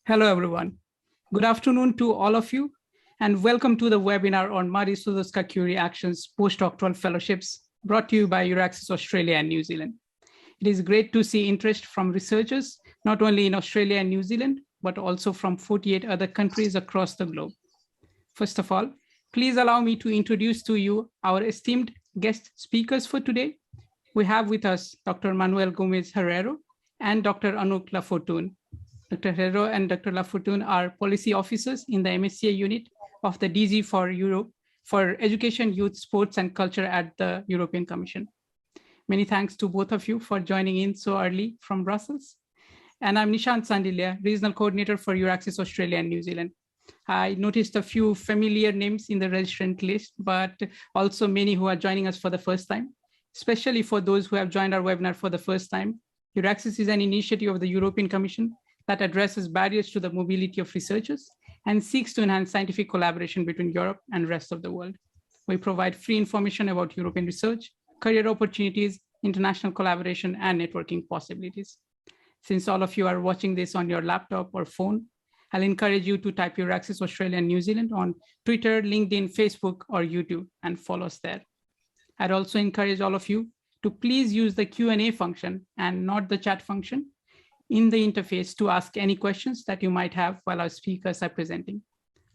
Hello, everyone. Good afternoon to all of you, and welcome to the webinar on Sklodowska-Curie Actions Postdoctoral Fellowships, brought to you by Euraccess Australia and New Zealand. It is great to see interest from researchers, not only in Australia and New Zealand, but also from 48 other countries across the globe. First of all, please allow me to introduce to you our esteemed guest speakers for today. We have with us Dr. Manuel Gómez Herrero and Dr. Anouk Lafortune. Dr. Herrero and Dr. Lafortune are policy officers in the MSCA unit of the DG for Europe for Education, Youth, Sports and Culture at the European Commission. Many thanks to both of you for joining in so early from Brussels. And I'm Nishant Sandilia, Regional Coordinator for Euraccess Australia and New Zealand. I noticed a few familiar names in the registrant list, but also many who are joining us for the first time, especially for those who have joined our webinar for the first time. Euraccess is an initiative of the European Commission that addresses barriers to the mobility of researchers and seeks to enhance scientific collaboration between Europe and the rest of the world. We provide free information about European research, career opportunities, international collaboration, and networking possibilities. Since all of you are watching this on your laptop or phone, I'll encourage you to type Euraccess Australia and New Zealand on Twitter, LinkedIn, Facebook, or YouTube and follow us there. I'd also encourage all of you to please use the Q&A function and not the chat function in the interface to ask any questions that you might have while our speakers are presenting.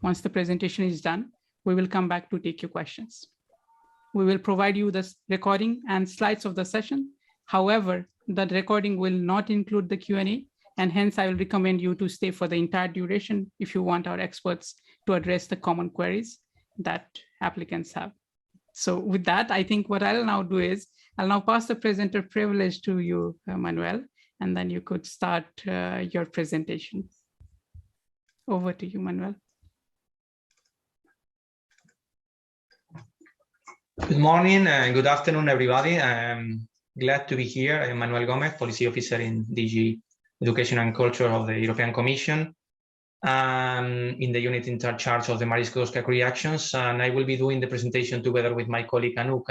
Once the presentation is done, we will come back to take your questions. We will provide you the recording and slides of the session. However, the recording will not include the Q&A, and hence I will recommend you to stay for the entire duration if you want our experts to address the common queries that applicants have. So with that, I think what I'll now do is I'll now pass the presenter privilege to you, Manuel, and then you could start your presentation. Over to you, Manuel. Good morning and good afternoon, everybody. I'm glad to be here. I'm Manuel Gómez, Policy Officer in DG Education and Culture of the European Commission, in the unit in charge of the Sklodowska-Curie actions, and I will be doing the presentation together with my colleague Anouk.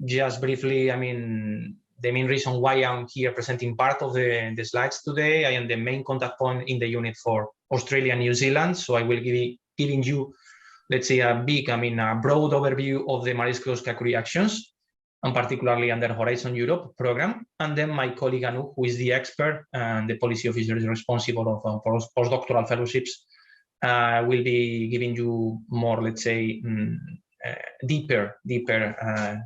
Just briefly, the main reason why I'm here presenting part of the slides today, I am the main contact point in the unit for Australia and New Zealand. So I will be giving you, let's say, a broad overview of the Sklodowska-Curie actions, and particularly under Horizon Europe program. And then my colleague Anouk, who is the expert and the policy officer is responsible for postdoctoral fellowships, will be giving you more, let's say, deeper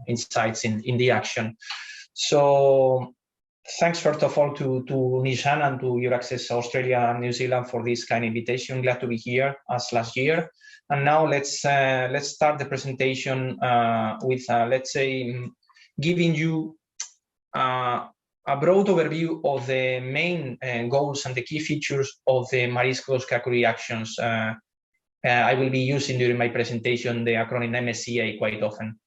insights in the action. So thanks first of all to Nishan and to Euraccess Australia and New Zealand for this kind invitation. Glad to be here as last year. And now let's start the presentation with let's say giving you a broad overview of the main goals and the key features of the Sklodowska-Curie actions. I will be using during my presentation the acronym MSCA quite often.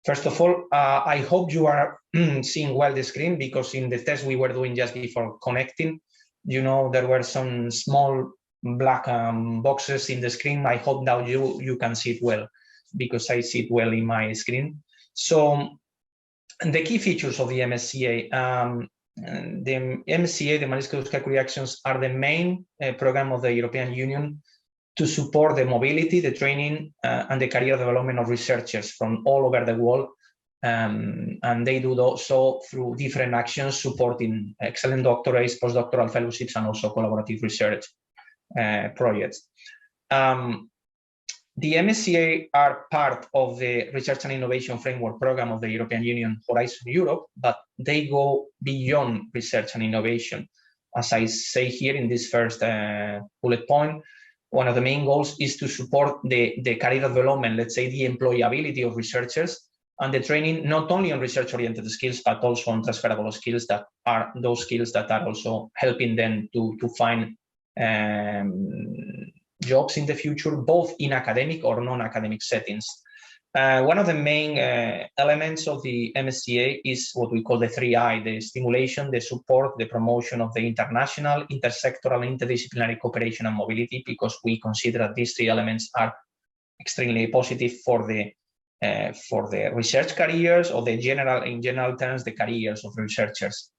First of all, I hope you are seeing well the screen, because in the test we were doing just before connecting, there were some small black boxes in the screen. I hope now you can see it well, because I see it well in my screen. So the key features of the MSCA. The MSCA, the Sklodowska-Curie actions, are the main program of the European Union to support the mobility, the training, and the career development of researchers from all over the world. And they do so through different actions supporting excellent doctorates, postdoctoral fellowships, and also collaborative research projects. The MSCA are part of the Research and Innovation Framework Program of the European Union, Horizon Europe, but they go beyond research and innovation. As I say here in this first bullet point, one of the main goals is to support the career development, let's say the employability of researchers, and the training not only on research-oriented skills, but also on transferable skills that are those skills that are also helping them to find jobs in the future, both in academic or non-academic settings. One of the main elements of the MSCA is what we call the 3I, the stimulation, the support, the promotion of the international, intersectoral, and interdisciplinary cooperation and mobility, because we consider that these three elements are extremely positive for the research careers, or in general terms, the careers of researchers.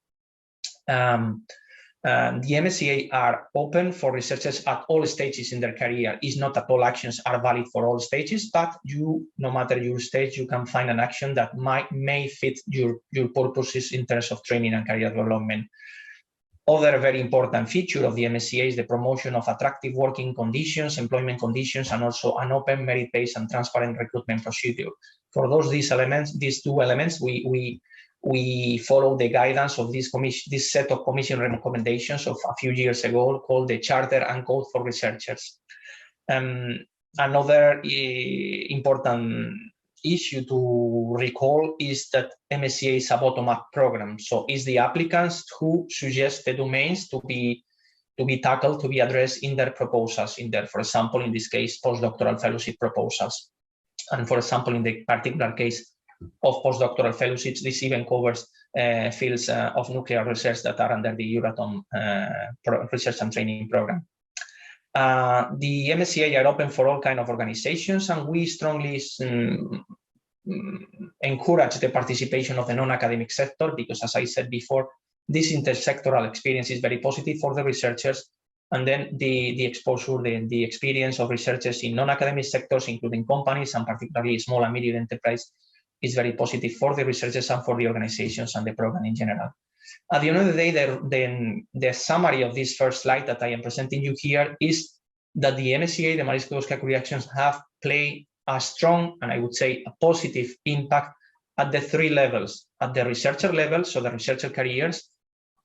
The MSCA are open for researchers at all stages in their career. It's not that all actions are valid for all stages, but you, no matter your stage, you can find an action that may fit your purposes in terms of training and career development. Other very important feature of the MSCA is the promotion of attractive working conditions, employment conditions, and also an open, merit-based, and transparent recruitment procedure. For these two elements, we follow the guidance of this set of commission recommendations of a few years ago called the Charter and Code for Researchers. Another important issue to recall is that MSCA is a bottom-up program. So it's the applicants who suggest the domains to be tackled, to be addressed in their proposals, for example, in this case, postdoctoral fellowship proposals. And for example, in the particular case of postdoctoral fellowships, this even covers fields of nuclear research that are under the Euratom research and training program. The MSCA are open for all kinds of organizations, and we strongly encourage the participation of the non-academic sector because, as I said before, this intersectoral experience is very positive for the researchers, and then the exposure, the experience of researchers in non-academic sectors, including companies and particularly small and medium enterprise, is very positive for the researchers and for the organizations and the program in general. At the end of the day, the summary of this first slide that I am presenting you here is that the MSCA, the Marie Sklodowska-Curie actions, have played a strong, and I would say a positive impact at the three levels: at the researcher level, so the researcher careers,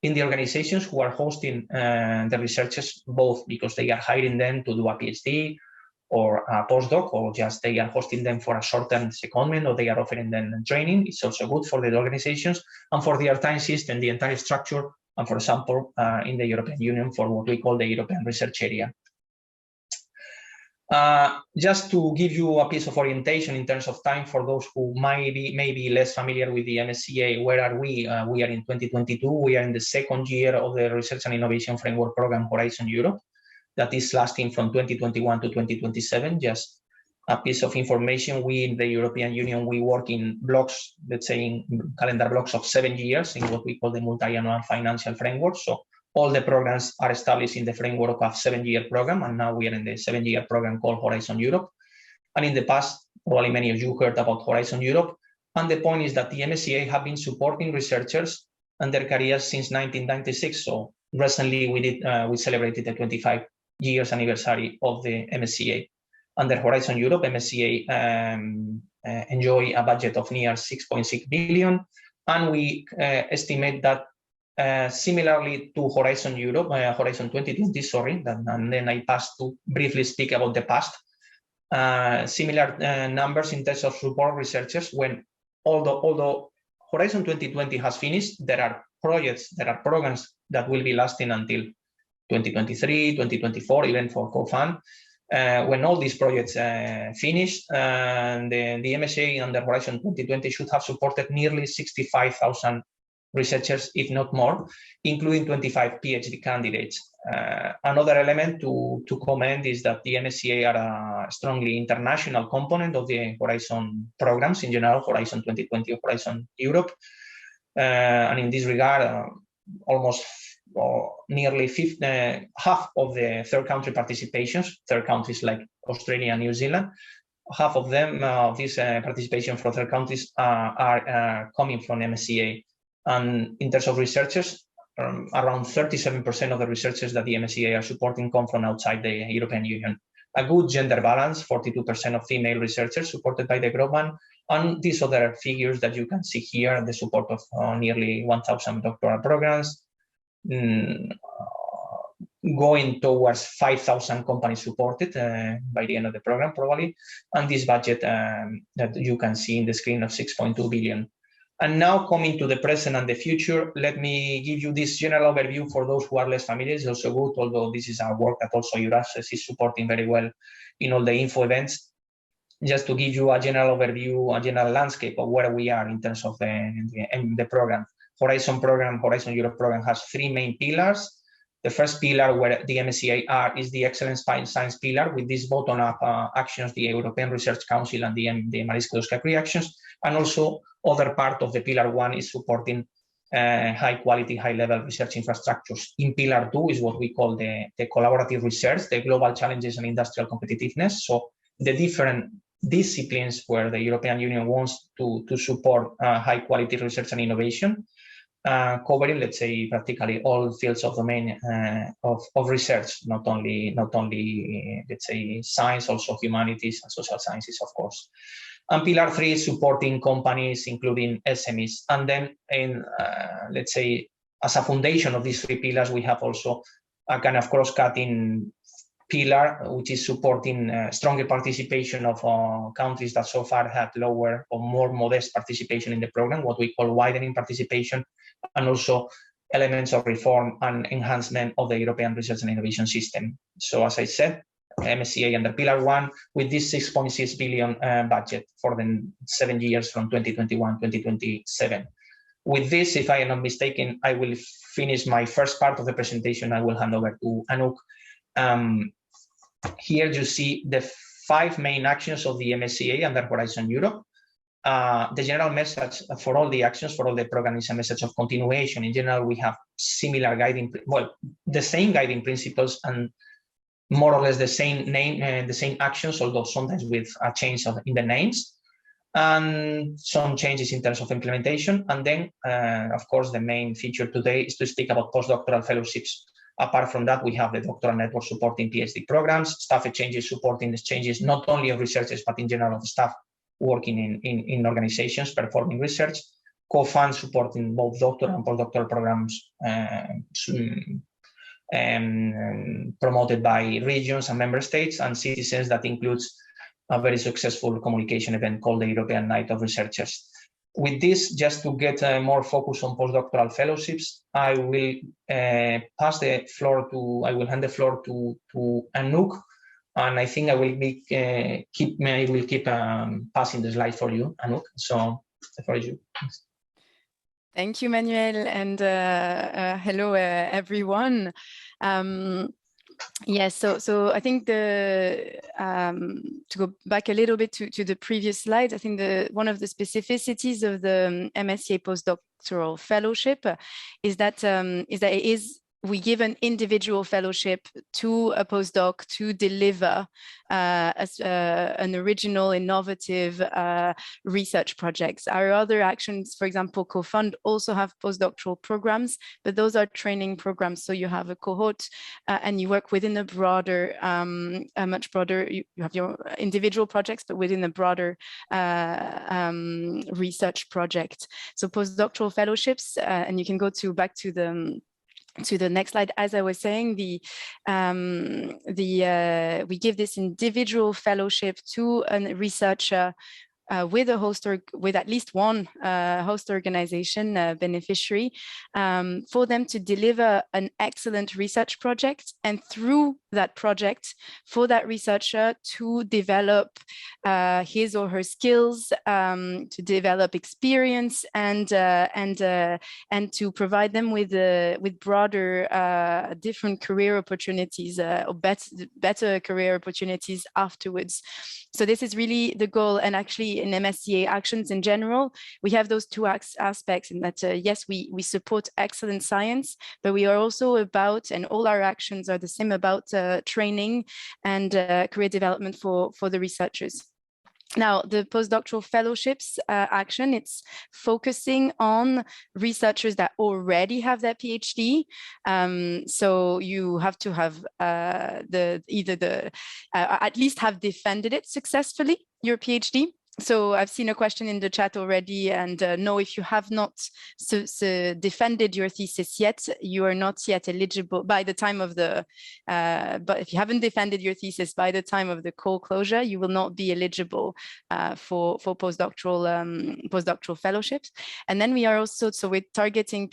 in the organizations who are hosting the researchers, both because they are hiring them to do a PhD or a postdoc, or just they are hosting them for a short-term secondment, or they are offering them training. It's also good for the organizations and for their time system, the entire structure, and for example, in the European Union for what we call the European Research Area. Just to give you a piece of orientation in terms of time for those who may be less familiar with the MSCA, where are we? We are in 2022. We are in the second year of the Research and Innovation Framework Program Horizon Europe, that is lasting from 2021 to 2027. Just a piece of information, we in the European Union, we work in blocks, let's say in calendar blocks of 7 years in what we call the multi-annual financial framework. So all the programs are established in the framework of a 7-year program, and now we are in the 7-year program called Horizon Europe. And in the past, probably many of you heard about Horizon Europe. And the point is that the MSCA have been supporting researchers and their careers since 1996. So recently we celebrated the 25 years anniversary of the MSCA. Under Horizon Europe, MSCA enjoy a budget of near 6.6 billion, and we estimate that similarly to Horizon Europe, Horizon 2020, sorry, and then I pass to briefly speak about the past. Similar numbers in terms of support researchers. When although Horizon 2020 has finished, there are projects, there are programs that will be lasting until 2023, 2024, even for co-fund. When all these projects finish, the MSCA under Horizon 2020 should have supported nearly 65,000 researchers, if not more, including 25 PhD candidates. Another element to comment is that the MSCA are a strongly international component of the Horizon programs in general, Horizon 2020 or Horizon Europe. And in this regard, almost nearly half of the third country participations, third countries like Australia and New Zealand, half of them, this participation from third countries are coming from MSCA. And in terms of researchers, around 37% of the researchers that the MSCA are supporting come from outside the European Union. A good gender balance, 42% of female researchers supported by the Groban, and these other figures that you can see here, the support of nearly 1,000 doctoral programs, going towards 5,000 companies supported by the end of the program, probably, and this budget that you can see in the screen of 6.2 billion. And now coming to the present and the future, let me give you this general overview for those who are less familiar. It's also good, although this is our work that also Euraccess is supporting very well in all the info events, just to give you a general overview, a general landscape of where we are in terms of the program. Horizon Europe program has 3 main pillars. The first pillar, where the MSCA are, is the Excellence Science pillar, with these bottom-up actions, the European Research Council and the Marie Sklodowska-Curie actions. And also, other part of the pillar 1 is supporting high quality, high level research infrastructures. In pillar 2 is what we call the collaborative research, the global challenges and industrial competitiveness. So the different disciplines where the European Union wants to support high quality research and innovation, covering, let's say, practically all fields of domain of research, not only let's say science, also humanities and social sciences, of course. And pillar 3 is supporting companies, including SMEs. And then in, let's say, as a foundation of these 3 pillars, we have also a kind of cross-cutting pillar, which is supporting stronger participation of countries that so far had lower or more modest participation in the program, what we call widening participation, and also elements of reform and enhancement of the European research and innovation system. So as I said, MSCA under pillar 1 with this 6.6 billion budget for the 7 years from 2021-2027. With this, if I am not mistaken, I will finish my first part of the presentation. I will hand over to Anouk. Here you see the 5 main actions of the MSCA under Horizon Europe. The general message for all the actions, for all the programs, is a message of continuation. In general, we have similar guiding, well, the same guiding principles and more or less the same name, the same actions, although sometimes with a change in the names, and some changes in terms of implementation. And then, of course, the main feature today is to speak about postdoctoral fellowships. Apart from that, we have the doctoral network supporting PhD programs, staff exchanges supporting exchanges not only of researchers, but in general of staff working in organizations performing research, co-funds supporting both doctoral and postdoctoral programs promoted by regions and member states and citizens. That includes a very successful communication event called the European Night of Researchers. With this, just to get more focus on postdoctoral fellowships, I will hand the floor to Anouk, and I think I will keep passing the slide for you, Anouk. So the floor is you. Thank you, Manuel, and hello, everyone. Yes, so I think to go back a little bit to the previous slides, I think one of the specificities of the MSCA Postdoctoral Fellowship is that we give an individual fellowship to a postdoc to deliver an original, innovative research projects. Our other actions, for example, co-fund, also have postdoctoral programs, but those are training programs. So you have a cohort and you work within a broader, much broader, you have your individual projects, but within a broader research project. So postdoctoral fellowships, and you can go back to the next slide. As I was saying, we give this individual fellowship to a researcher with a host or with at least one host organization beneficiary for them to deliver an excellent research project, and through that project for that researcher to develop his or her skills, to develop experience, and to provide them with broader different career opportunities or better career opportunities afterwards. So this is really the goal. And actually in MSCA actions in general, we have those two aspects in that, yes, we support excellent science, but we are also about, and all our actions are the same, about training and career development for the researchers. Now, the postdoctoral fellowships action, it's focusing on researchers that already have their PhD. So you have to have at least have defended it successfully, your PhD. So I've seen a question in the chat already, and no, if you have not defended your thesis yet, you are not yet eligible by the time of the, but if you haven't defended your thesis by the time of the closure, you will not be eligible for postdoctoral fellowships. And then we are also, so we're targeting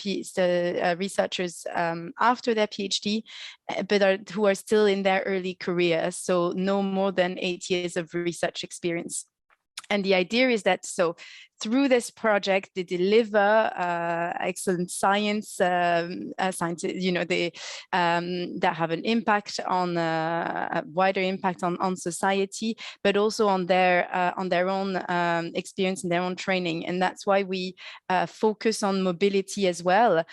researchers after their PhD, but who are still in their early career, so no more than 8 years of research experience. And the idea is that through this project, they deliver excellent science, that have an impact on a wider impact on society, but also on their own experience and their own training. And that's why we focus on mobility as well,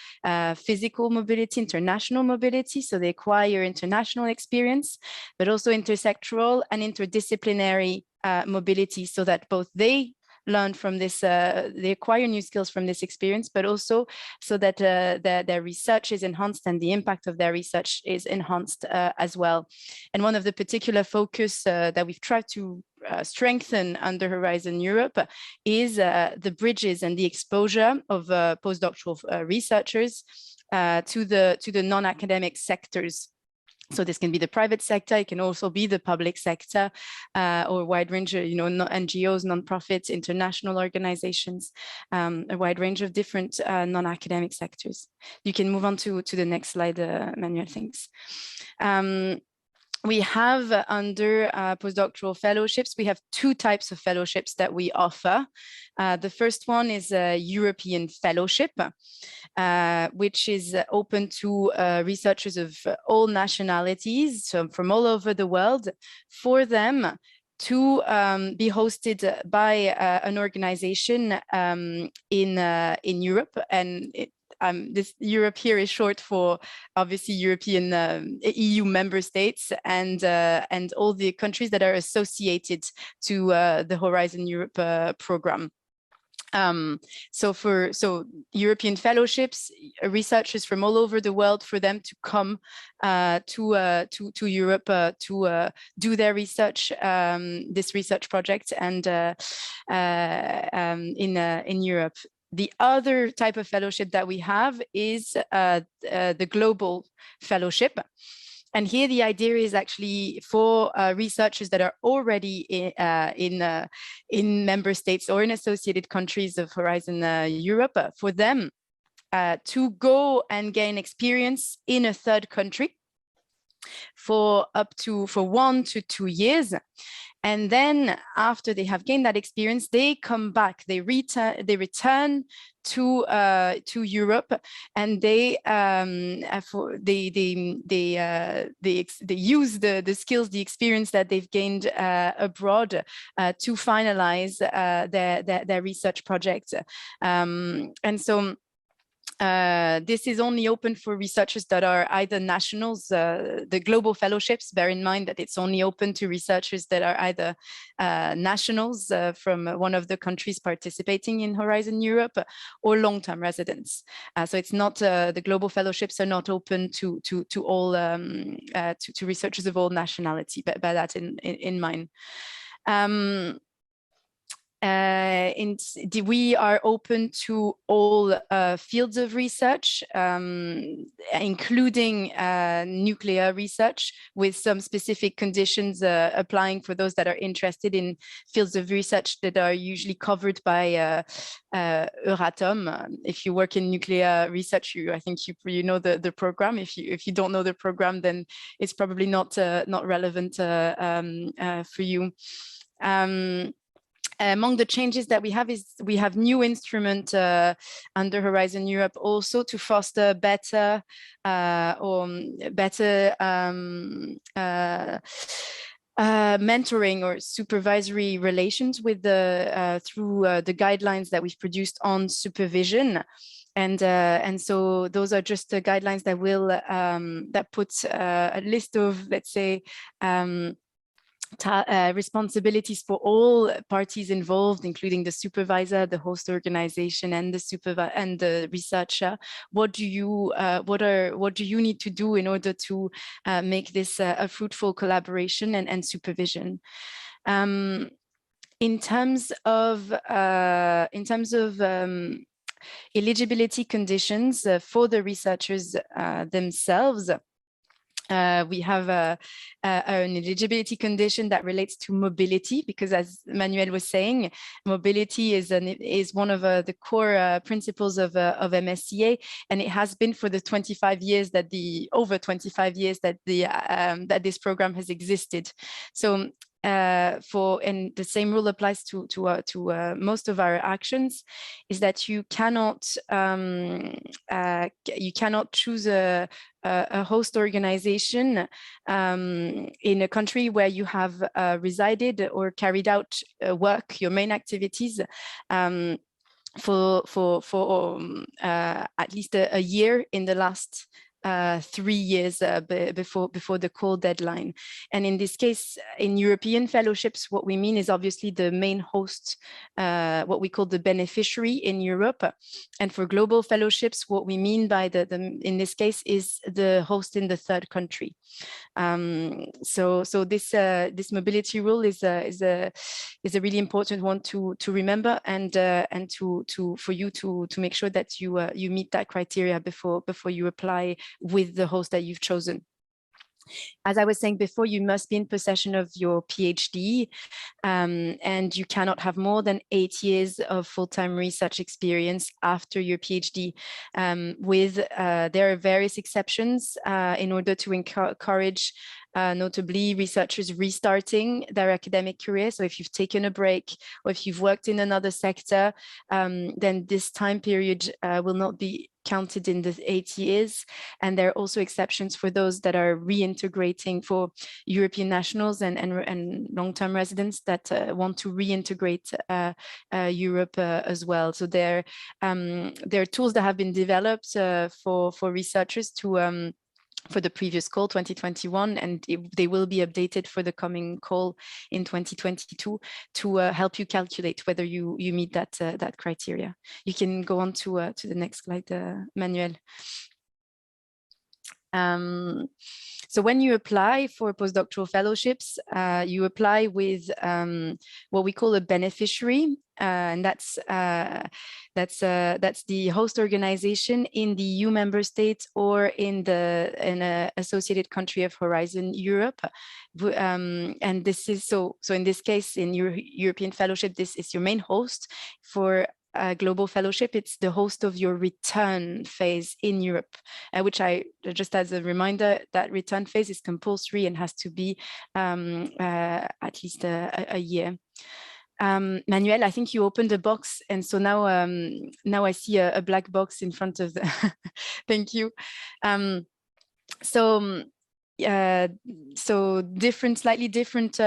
physical mobility, international mobility. So they acquire international experience, but also intersectoral and interdisciplinary mobility, so that both they learn from this, they acquire new skills from this experience, but also so that their research is enhanced and the impact of their research is enhanced as well. And one of the particular focus that we've tried to strengthen under Horizon Europe is the bridges and the exposure of postdoctoral researchers to the non-academic sectors. So this can be the private sector, it can also be the public sector, or a wide range of, NGOs, nonprofits, international organizations, a wide range of different non-academic sectors. You can move on to the next slide, Manuel, thanks. We have under postdoctoral fellowships, we have two types of fellowships that we offer. The first one is a European fellowship, which is open to researchers of all nationalities, so from all over the world, for them to be hosted by an organization in Europe. And this Europe here is short for obviously European EU member states and all the countries that are associated to the Horizon Europe program. So European fellowships, researchers from all over the world, for them to come to Europe to do their research, this research project, and in Europe. The other type of fellowship that we have is the global fellowship. And here the idea is actually for researchers that are already in member states or in associated countries of Horizon Europe, for them to go and gain experience in a third country for 1 to 2 years. And then after they have gained that experience, they come back, they return to Europe, and they use the skills, the experience that they've gained abroad to finalize their research project. And so this is only open for researchers that are either nationals, the global fellowships, bear in mind that it's only open to researchers that are either nationals from one of the countries participating in Horizon Europe, or long-term residents. So it's not, the global fellowships are not open to all, to researchers of all nationality, but bear that in mind. We are open to all fields of research, including nuclear research, with some specific conditions applying for those that are interested in fields of research that are usually covered by Euratom. If you work in nuclear research, I think you know the program. If you don't know the program, then it's probably not relevant for you. Among the changes that we have is we have new instrument under Horizon Europe also to foster better mentoring or supervisory relations with through the guidelines that we've produced on supervision. And so those are just the guidelines that will that puts a list of, let's say, responsibilities for all parties involved, including the supervisor, the host organization, and the researcher. What do you need to do in order to make this a fruitful collaboration and supervision? In terms of eligibility conditions for the researchers themselves, we have an eligibility condition that relates to mobility, because as Manuel was saying, mobility is one of the core principles of MSCA, and it has been for the 25 years that over 25 years that this program has existed. So and the same rule applies to most of our actions, is that you cannot choose a host organization in a country where you have resided or carried out work, your main activities, for at least a year in the last 3 years before the call deadline. And in this case, in European fellowships, what we mean is obviously the main host, what we call the beneficiary in Europe. And for global fellowships, what we mean by in this case is the host in the third country. So this mobility rule is a really important one to remember, and for you to make sure that you meet that criteria before you apply with the host that you've chosen. As I was saying before, you must be in possession of your PhD, and you cannot have more than 8 years of full-time research experience after your PhD. There are various exceptions in order to encourage notably researchers restarting their academic career. So if you've taken a break or if you've worked in another sector, then this time period will not be counted in the 8 years. And there are also exceptions for those that are reintegrating, for European nationals and long-term residents that want to reintegrate Europe as well. So there are tools that have been developed for researchers to for the previous call 2021, and they will be updated for the coming call in 2022 to help you calculate whether you meet that criteria. You can go on to the next slide, Manuel. So when you apply for postdoctoral fellowships, you apply with what we call a beneficiary, and that's the host organization in the EU member states or in an associated country of Horizon Europe. And this is so in this case, in your European fellowship, this is your main host. For global fellowship, it's the host of your return phase in Europe, which just as a reminder, that return phase is compulsory and has to be at least a year. Manuel, I think you opened a box, and so now I see a black box in front of the thank you. So slightly different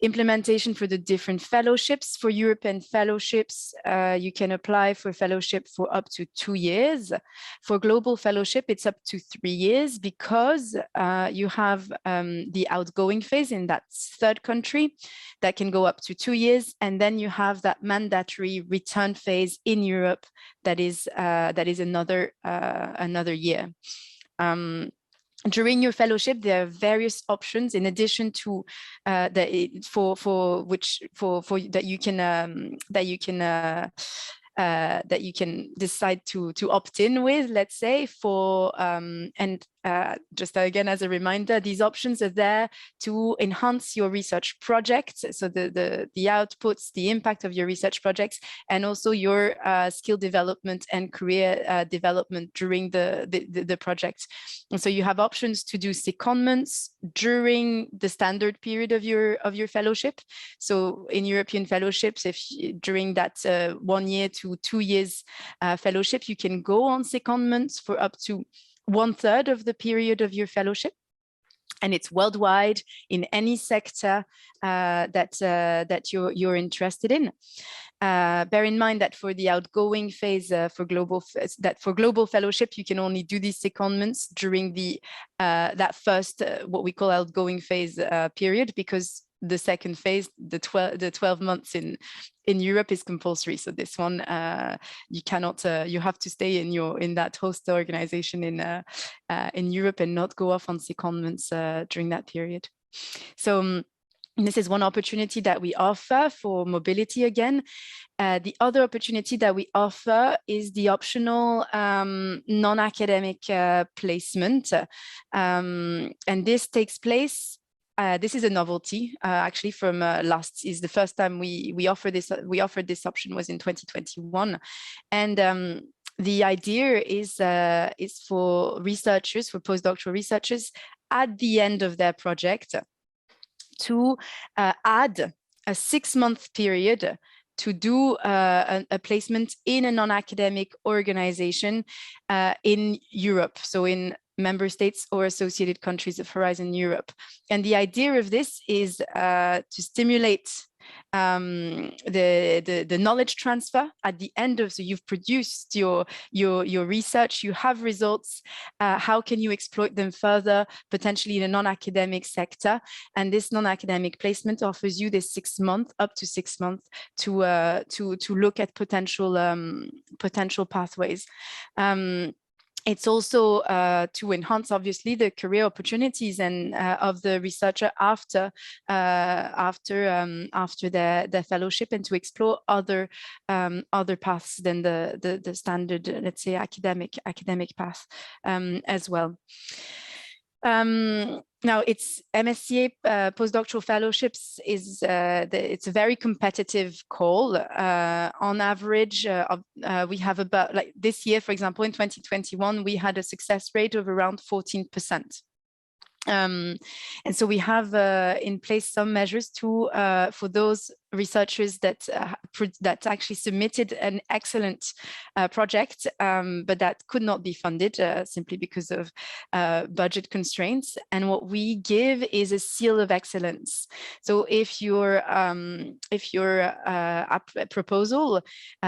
implementation for the different fellowships. For European fellowships, you can apply for fellowship for up to 2 years. For global fellowship, it's up to 3 years, because you have the outgoing phase in that third country that can go up to 2 years, and then you have that mandatory return phase in Europe that is another year. During your fellowship, there are various options in addition to that you can decide to opt in with, let's say, for just again as a reminder, these options are there to enhance your research projects, so the outputs, the impact of your research projects, and also your skill development and career development during the project. And so you have options to do secondments during the standard period of your fellowship. So in European fellowships, during that 1 year to 2 years fellowship, you can go on secondments for up to 1/3 of the period of your fellowship, and it's worldwide in any sector that you're interested in. Bear in mind that for the outgoing phase, for global fellowship, you can only do these secondments during that first what we call outgoing phase period, because the second phase, the 12 months in Europe, is compulsory. So this one, you cannot. You have to stay in that host organization in Europe and not go off on secondments during that period. So this is one opportunity that we offer for mobility again. The other opportunity that we offer is the optional non-academic placement, and this takes place. This is a novelty, actually. From is the first time we offered this option was in 2021, and the idea is for researchers, for postdoctoral researchers, at the end of their project to add a 6-month period to do a placement in a non-academic organization in Europe, so in member states or associated countries of Horizon Europe. And the idea of this is to stimulate the knowledge transfer at the end of, so you've produced your research, you have results, how can you exploit them further, potentially in a non-academic sector? And this non-academic placement offers you this 6 month, up to 6 months, to look at potential pathways. It's also to enhance, obviously, the career opportunities and of the researcher after their fellowship, and to explore other paths than the standard, let's say, academic path as well. Now, it's MSCA Postdoctoral Fellowships is it's a very competitive call. On average, we have about, like this year, for example, in 2021, we had a success rate of around 14%. And so we have in place some measures to for those researchers that actually submitted an excellent project, but that could not be funded simply because of budget constraints. And what we give is a seal of excellence. So if your proposal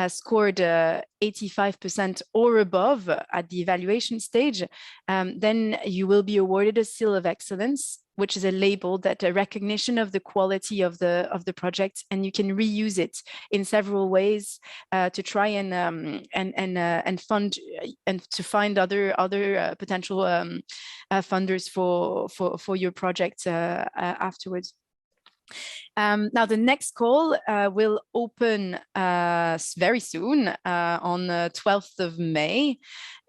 scored 85% or above at the evaluation stage, then you will be awarded a seal of excellence, which is a label that a recognition of the quality of the project, and you can reuse it in several ways to try and fund and to find other potential funders for your project afterwards. Now, the next call will open very soon on the 12th of May,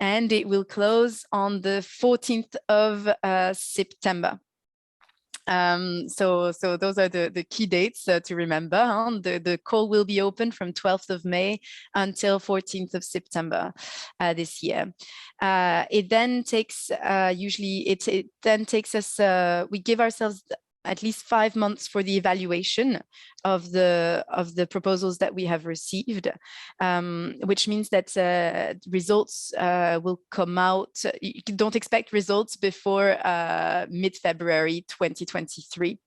and it will close on the 14th of September. So those are the key dates to remember. The call will be open from 12th of May until 14th of September this year. It then takes it then takes us, we give ourselves at least 5 months for the evaluation of the proposals that we have received, which means that results will come out. You don't expect results before mid-February 2023.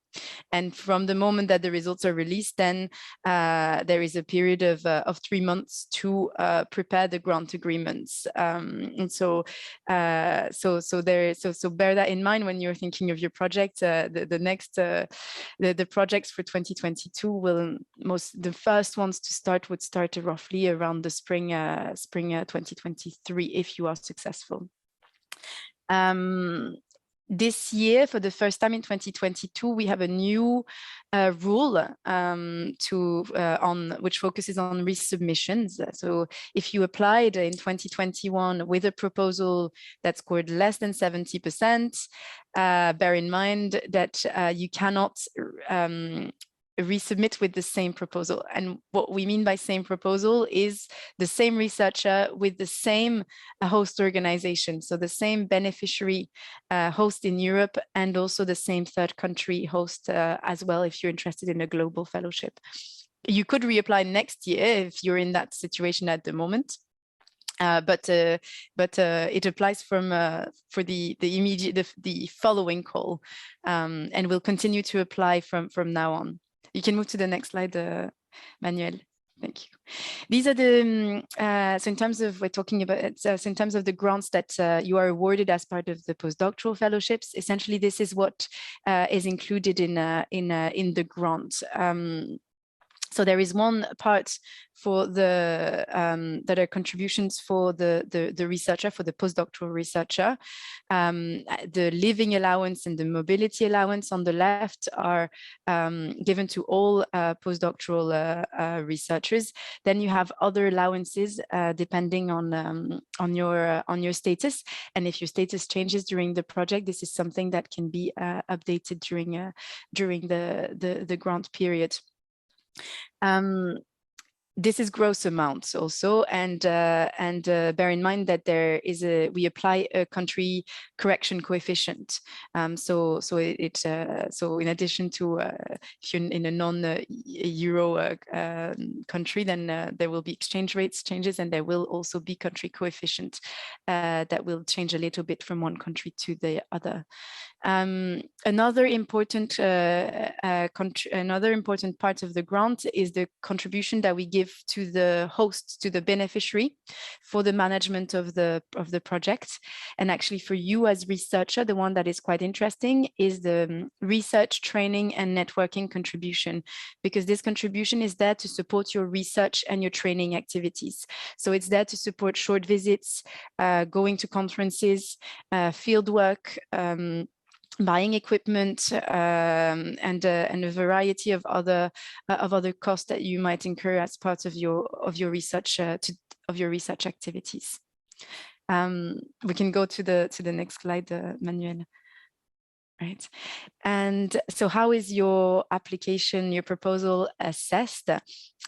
And from the moment that the results are released, then there is a period of 3 months to prepare the grant agreements. And so bear that in mind when you're thinking of your project. The projects for 2022 will the first ones to start would start roughly around the spring 2023 if you are successful. This year, for the first time in 2022, we have a new rule which focuses on resubmissions. So if you applied in 2021 with a proposal that scored less than 70%, bear in mind that you cannot resubmit with the same proposal. And what we mean by same proposal is the same researcher with the same host organization. So the same beneficiary host in Europe, and also the same third country host as well, if you're interested in a global fellowship. You could reapply next year if you're in that situation at the moment. But it applies for the following call, and will continue to apply from now on. You can move to the next slide, Manuel. Thank you. These are the, so in terms of, we're talking about, so in terms of the grants that you are awarded as part of the postdoctoral fellowships, essentially this is what is included in the grant. So there is one part for the that are contributions for the researcher, for the postdoctoral researcher. The living allowance and the mobility allowance on the left are given to all postdoctoral researchers. Then you have other allowances depending on your status, and if your status changes during the project, this is something that can be updated during the grant period. this is gross amounts also, and bear in mind that we apply a country correction coefficient. So in addition to if you're in a non-euro country, then there will be exchange rates changes, and there will also be country coefficient that will change a little bit from one country to the other. Another important part of the grant is the contribution that we give to the host, to the beneficiary, for the management of the project. And actually, for you as researcher, the one that is quite interesting is the research, training, and networking contribution, because this contribution is there to support your research and your training activities. So it's there to support short visits, going to conferences, field work, buying equipment, and a variety of other costs that you might incur as part of your research activities. We can go to the next slide, Manuel. Right. And so how is your application, your proposal assessed?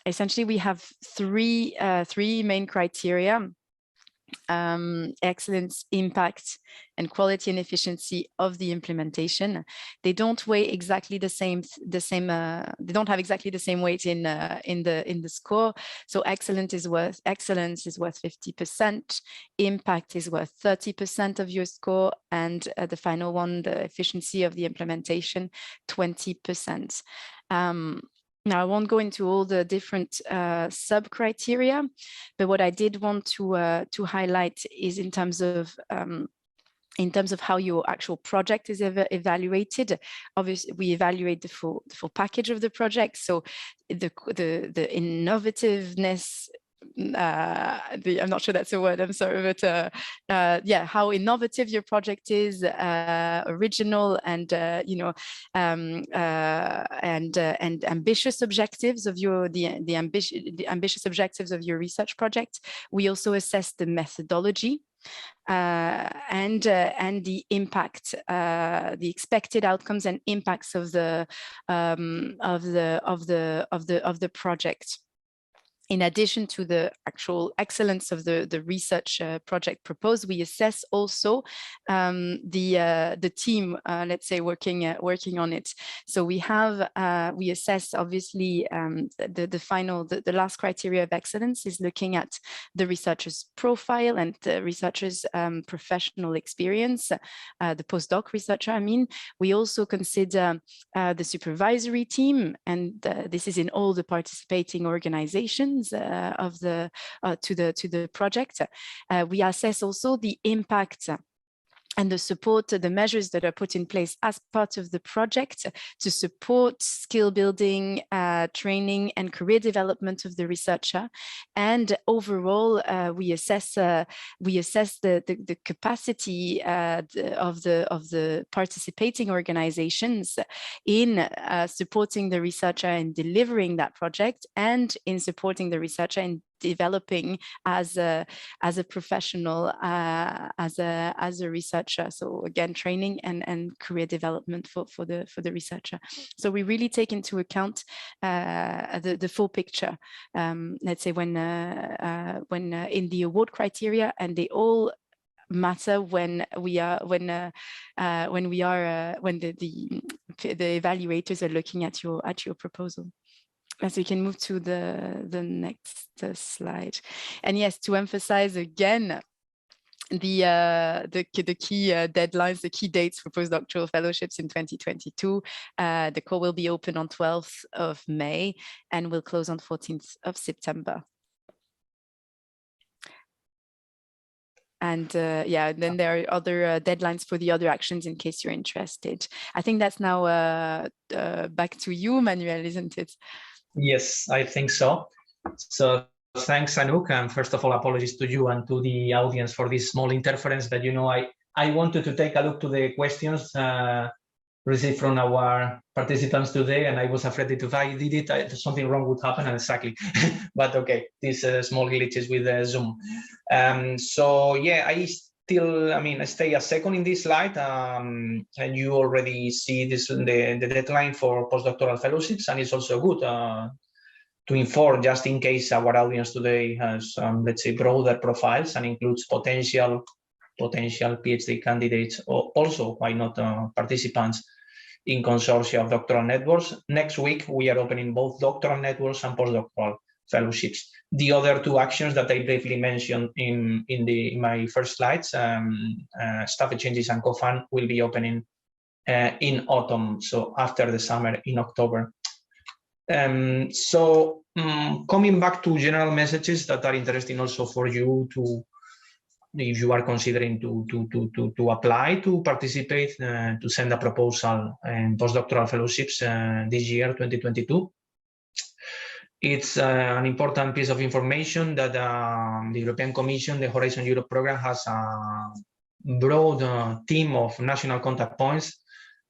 Essentially, we have three main criteria: excellence, impact, and quality and efficiency of the implementation. They don't weigh exactly the same. They don't have exactly the same weight in the score. So excellence is worth 50%. Impact is worth 30% of your score, and the final one, the efficiency of the implementation, 20%. Now, I won't go into all the different sub-criteria, but what I did want to highlight is in terms of how your actual project is evaluated. Obviously, we evaluate the full package of the project. So the innovativeness, I'm not sure that's a word, I'm sorry, but yeah, how innovative your project is, original, and and ambitious objectives of the ambitious objectives of your research project. We also assess the methodology and the impact, the expected outcomes and impacts of the project. In addition to the actual excellence of the research project proposed, we assess also the team, let's say, working on it. So we assess, obviously, the last criteria of excellence is looking at the researcher's profile and the researcher's professional experience, the postdoc researcher, I mean. We also consider the supervisory team, and this is in all the participating organizations to the project. We assess also the impact and the support, the measures that are put in place as part of the project to support skill building, training, and career development of the researcher. And overall, we assess the capacity of the participating organizations in supporting the researcher in delivering that project, and in supporting the researcher in developing as a professional, as a researcher. So again, training and career development for the researcher. So we really take into account the full picture. Let's say when in the award criteria, and they all matter when the evaluators are looking at your proposal. As we can move to the next slide. And yes, to emphasize again, the key deadlines, the key dates for postdoctoral fellowships in 2022. The call will be open on 12th of May and will close on 14th of September. And yeah, then there are other deadlines for the other actions in case you're interested. I think that's now back to you, Manuel, isn't it? Yes, I think so. So thanks, Anouk. And first of all, apologies to you and to the audience for this small interference. But, you know, I wanted to take a look to the questions received from our participants today. And I was afraid that if I did it, something wrong would happen. And exactly. But OK, these small glitches with Zoom. So, yeah, I stay a second in this slide, and you already see this the deadline for postdoctoral fellowships, and it's also good to inform, just in case our audience today has, let's say, broader profiles and includes potential PhD candidates, or also, why not, participants in consortia of doctoral networks. Next week, we are opening both doctoral networks and postdoctoral fellowships. The other two actions that I briefly mentioned in my first slides, staff exchanges and co-fund, will be opening in autumn, so after the summer in October. Coming back to general messages that are interesting also for you to, if you are considering to apply to participate, to send a proposal in postdoctoral fellowships this year, 2022. It's an important piece of information that the European Commission, the Horizon Europe program, has a broad team of national contact points,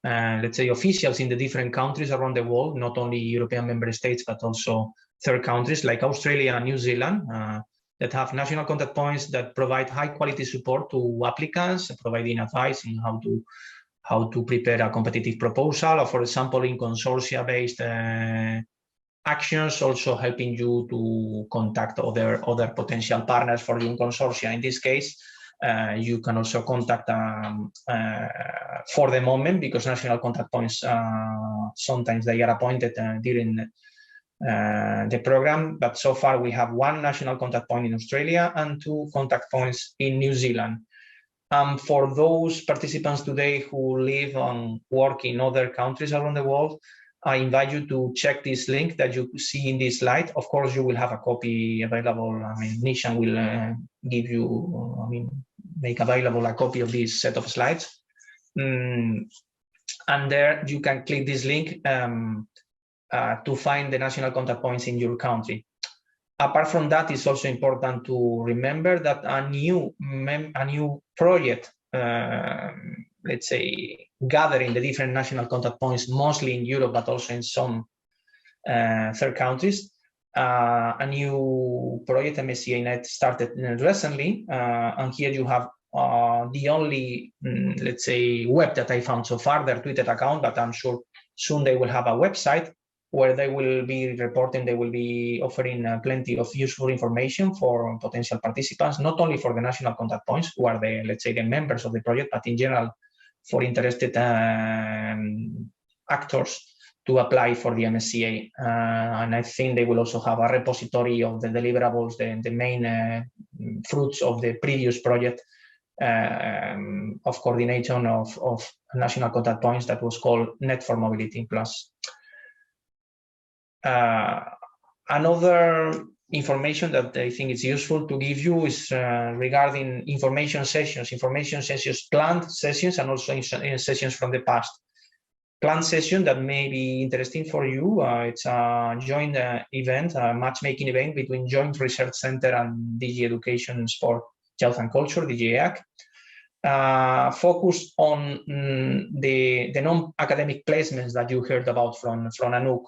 let's say officials in the different countries around the world, not only European member states, but also third countries like Australia and New Zealand, that have national contact points that provide high quality support to applicants, providing advice in how to prepare a competitive proposal, or for example, in consortia-based actions, also helping you to contact other potential partners for your consortia. In this case, you can also contact for the moment, because national contact points sometimes they are appointed during the program, but so far we have one national contact point in Australia and 2 contact points in New Zealand. For those participants today who live and work in other countries around the world, I invite you to check this link that you see in this slide. Of course, you will have a copy available. I mean, Nishan will give you, make available a copy of this set of slides. And there you can click this link to find the national contact points in your country. Apart from that, it's also important to remember that a new project, let's say, gathering the different national contact points, mostly in Europe, but also in some third countries. A new project, MSCA Net, started recently, and here you have the only, let's say, web that I found so far, their Twitter account, but I'm sure soon they will have a website where they will be reporting, they will be offering plenty of useful information for potential participants, not only for the national contact points, who are the, let's say, the members of the project, but in general for interested actors to apply for the MSCA. And I think they will also have a repository of the deliverables, the main fruits of the previous project of coordination of national contact points that was called Net for Mobility Plus. Another information that I think is useful to give you is regarding information sessions, planned sessions, and also sessions from the past. Planned session that may be interesting for you. It's a joint event, a matchmaking event between Joint Research Center and DG Education, Sport, Health and Culture, DGEAC. Focused on the non-academic placements that you heard about from Anouk.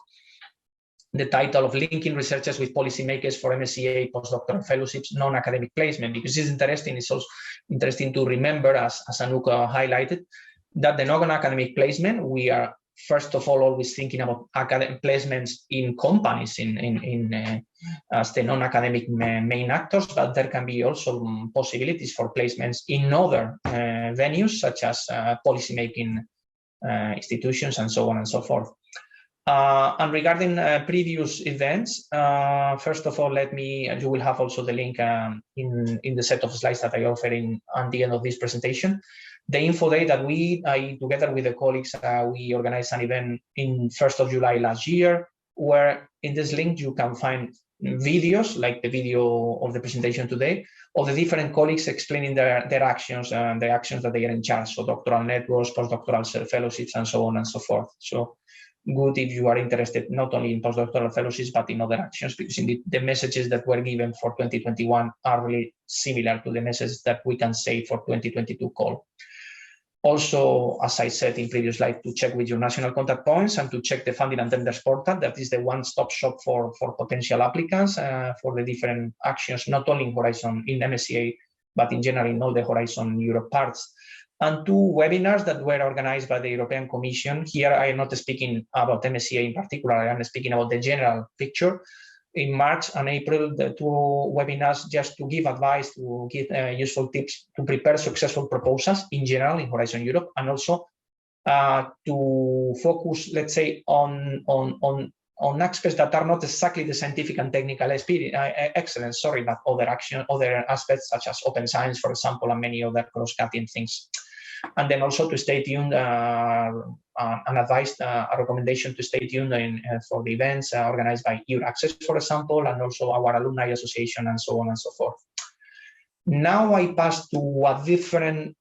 The title of Linking Researchers with Policymakers for MSCA Postdoctoral Fellowships, Non-Academic Placement, because it's interesting. It's also interesting to remember, as Anouk highlighted, that the non-academic placement, we are first of all always thinking about academic placements in companies, as the non-academic main actors, but there can be also possibilities for placements in other venues, such as policymaking institutions and so on and so forth. And regarding previous events, first of all, you will have also the link in the set of slides that I offer at the end of this presentation. The info day that I together with the colleagues, we organized an event in 1st of July last year, where in this link you can find videos, like the video of the presentation today, of the different colleagues explaining their actions and the actions that they are in charge, so doctoral networks, postdoctoral fellowships, and so on and so forth. So good if you are interested not only in postdoctoral fellowships, but in other actions, because indeed the messages that were given for 2021 are really similar to the messages that we can say for 2022 call. Also, as I said in previous slide, to check with your national contact points and to check the funding and tenders portal. That is the one-stop shop for potential applicants for the different actions, not only in Horizon, in MSCA, but in general in all the Horizon Europe parts. And 2 webinars that were organized by the European Commission. Here I am not speaking about MSCA in particular, I am speaking about the general picture. in March and April, the 2 webinars just to give advice, to give useful tips to prepare successful proposals in general in Horizon Europe, and also to focus, let's say, on aspects that are not exactly the scientific and technical excellence, but other aspects such as open science, for example, and many other cross-cutting things. And then also to stay tuned, an advice, a recommendation to stay tuned for the events organized by EURACCESS, for example, and also our alumni association, and so on and so forth. Now I pass to a different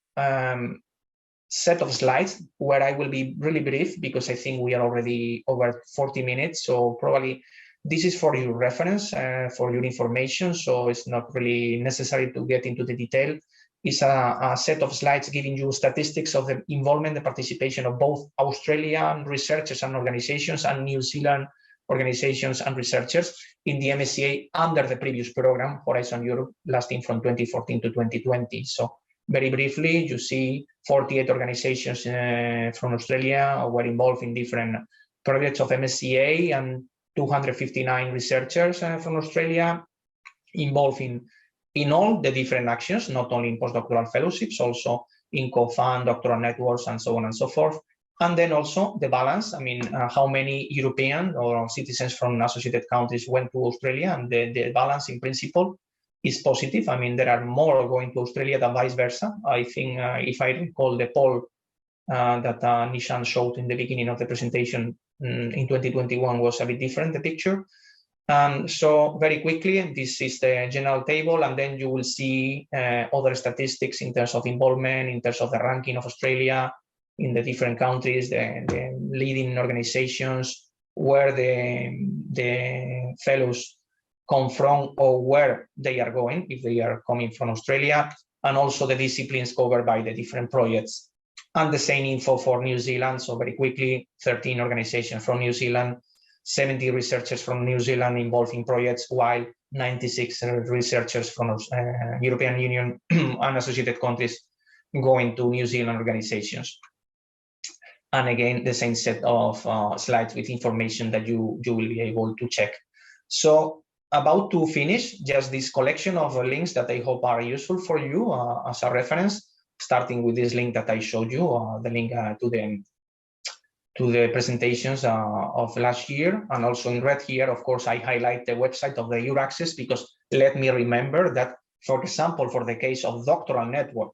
set of slides where I will be really brief, because I think we are already over 40 minutes. So probably this is for your reference, for your information. So it's not really necessary to get into the detail. It's a set of slides giving you statistics of the involvement, the participation of both Australian researchers and organizations and New Zealand organizations and researchers in the MSCA under the previous program, Horizon Europe, lasting from 2014 to 2020. So very briefly, you see 48 organizations from Australia were involved in different projects of MSCA, and 259 researchers from Australia involved in all the different actions, not only in postdoctoral fellowships, also in co-fund, doctoral networks, and so on and so forth. And then also the balance, I mean, how many European or citizens from associated countries went to Australia, and the balance in principle is positive. I mean, there are more going to Australia than vice versa. I think if I recall the poll that Nishan showed in the beginning of the presentation in 2021 was a bit different, the picture. So very quickly, this is the general table, and then you will see other statistics in terms of involvement, in terms of the ranking of Australia in the different countries, the leading organizations, where the fellows come from or where they are going, if they are coming from Australia, and also the disciplines covered by the different projects. And the same info for New Zealand. So very quickly, 13 organizations from New Zealand, 70 researchers from New Zealand involved in projects, while 96 researchers from European Union and associated countries going to New Zealand organizations. And again, the same set of slides with information that you will be able to check. So about to finish, just this collection of links that I hope are useful for you as a reference, starting with this link that I showed you, the link to the presentations of last year. And also in red here, of course, I highlight the website of the EURACCESS, because let me remember that, for example, for the case of doctoral network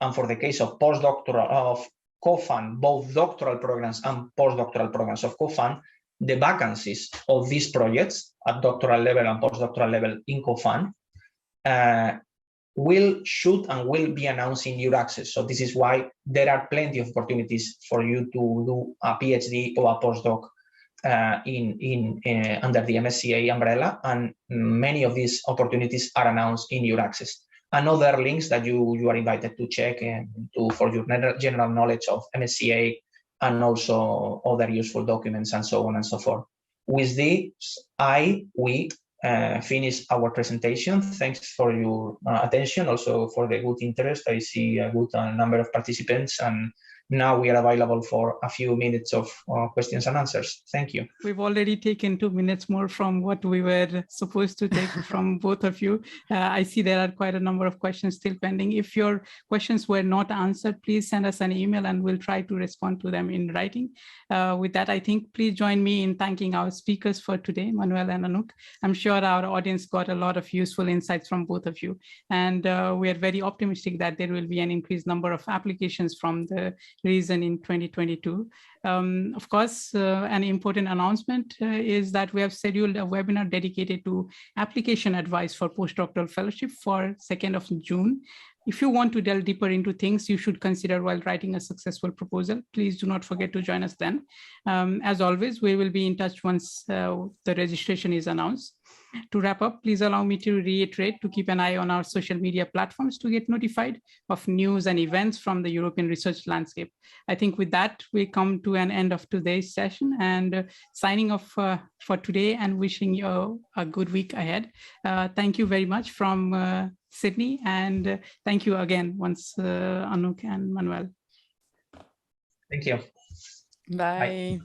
and for the case of postdoctoral of co-fund, both doctoral programs and postdoctoral programs of co-fund, the vacancies of these projects at doctoral level and postdoctoral level in co-fund should and will be announced in EURACCESS. So this is why there are plenty of opportunities for you to do a PhD or a postdoc under the MSCA umbrella, and many of these opportunities are announced in EURACCESS. And other links that you are invited to check for your general knowledge of MSCA, and also other useful documents, and so on and so forth. With this, we finish our presentation. Thanks for your attention, also for the good interest. I see a good number of participants, and now we are available for a few minutes of questions and answers. Thank you. We've already taken 2 minutes more from what we were supposed to take from both of you. I see there are quite a number of questions still pending. If your questions were not answered, please send us an email and we'll try to respond to them in writing. With that, I think please join me in thanking our speakers for today, Manuel and Anouk. I'm sure our audience got a lot of useful insights from both of you. And we are very optimistic that there will be an increased number of applications from the region in 2022. Of course, an important announcement is that we have scheduled a webinar dedicated to application advice for postdoctoral fellowship for 2nd of June. If you want to delve deeper into things you should consider while writing a successful proposal, please do not forget to join us then. As always, we will be in touch once the registration is announced. To wrap up, please allow me to reiterate to keep an eye on our social media platforms to get notified of news and events from the European research landscape. I think with that, we come to an end of today's session, and signing off for today and wishing you a good week ahead. Thank you very much from Sydney, and thank you again once, Anouk and Manuel. Thank you. Bye.